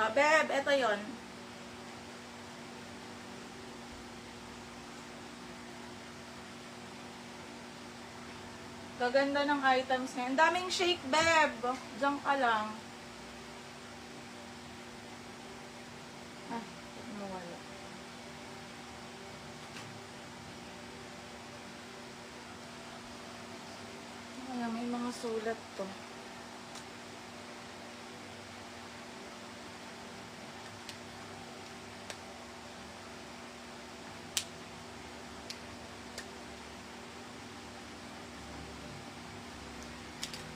Beb, eto yon. Gaganda ng items ngayon. Daming shake, Beb. Diyan ka lang. Nawala. Ay, may mga sulat to.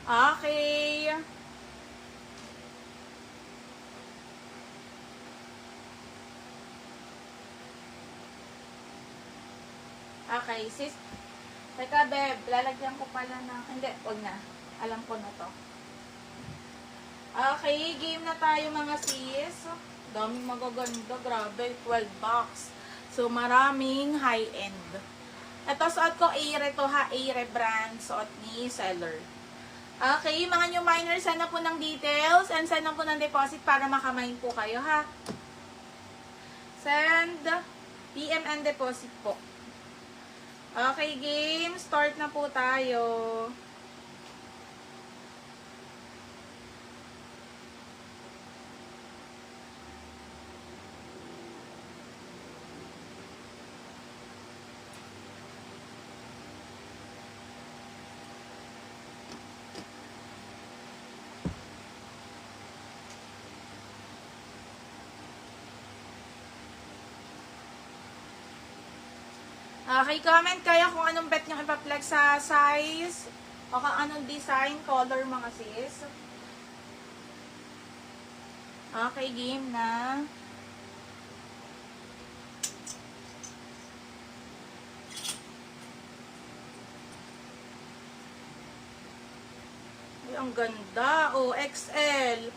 Okay. Okay, sis. Teka, Beb. Lalagyan ko pala ng... Hindi, huwag na. Alam ko na to. Okay, game na tayo mga sis. Daming magaganda. Grabe, 12 bucks. So, maraming high-end. Ito, suot ko Aire to ha. Aire brand. Suot ni seller. Okay, mga new miners, send na po ng details and send na po ng deposit para makamine po kayo, ha? Send PM and deposit po. Okay, game. Start na po tayo. Okay, comment kayo kung anong bet nyo ipaplex sa size o kung anong design, color mga sis. Okay, game na. Ay, ang ganda. Oh, XL.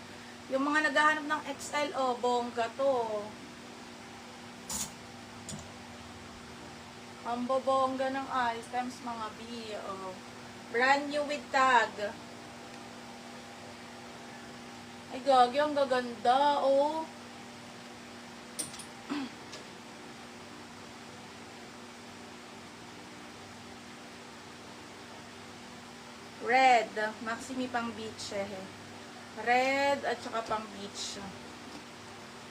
Yung mga naghahanap ng XL, oh, bongga to. Ang bobongga ng items, mga B. Oh. Brand new with tag. Ay, gagi, ang gaganda. Oh. Red. Maximi pang beach eh. Red at saka pang beach.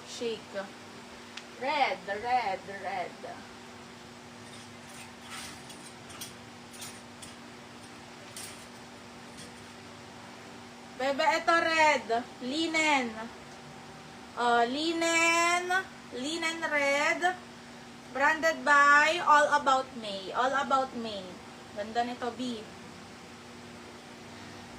Shake. Red, red, red. Bebe, ito red. Linen. Linen. Linen red. Branded by All About May. All About May. Ganda nito, B.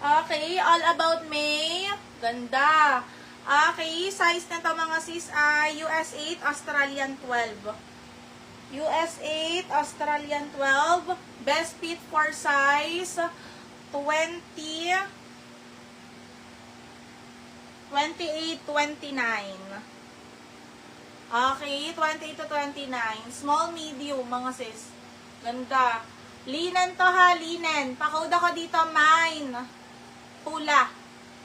Okay, All About May. Ganda. Okay, size na to mga sis ay US 8, Australian 12. US 8, Australian 12. Best fit for size 20. 28, 29. Okay, 28 to 29. Small, medium, mga sis. Ganda. Linen to ha, linen. Pa-code ako dito, mine. Pula.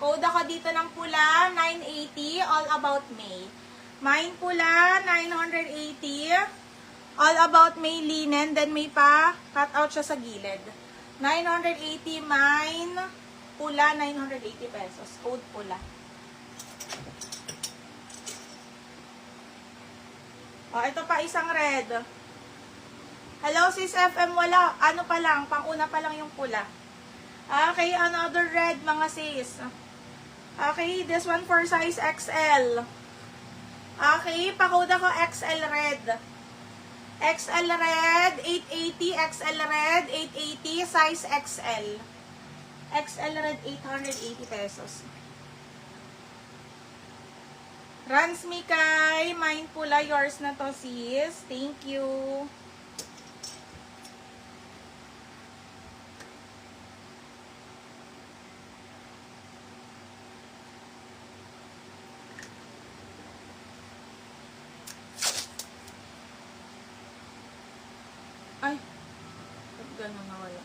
Code ako dito ng pula, 980, All About May. Mine pula, 980. All About May linen, then may pa, cut out siya sa gilid. 980, mine. Pula, 980 pesos. Code pula. Ito pa isang red. Hello, sis FM, wala. Ano pa lang, pang-una pa lang yung pula. Okay, another red, mga sis. Okay, this one for size XL. Okay, pa-code ako XL red. XL red, 880, XL red, 880, size XL. XL red, 880 pesos. Rans Mikay, mine pula, yours na to sis. Thank you. Ay, ba't ganun na wala?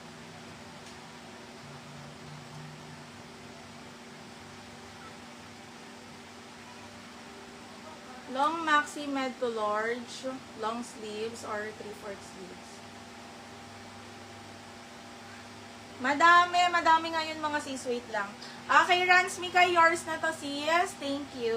Long maxi med to large, long sleeves or 3/4 sleeves. Madami ngayon mga sis. Wait lang. Okay, Ransmika, yours na to sis. Thank you.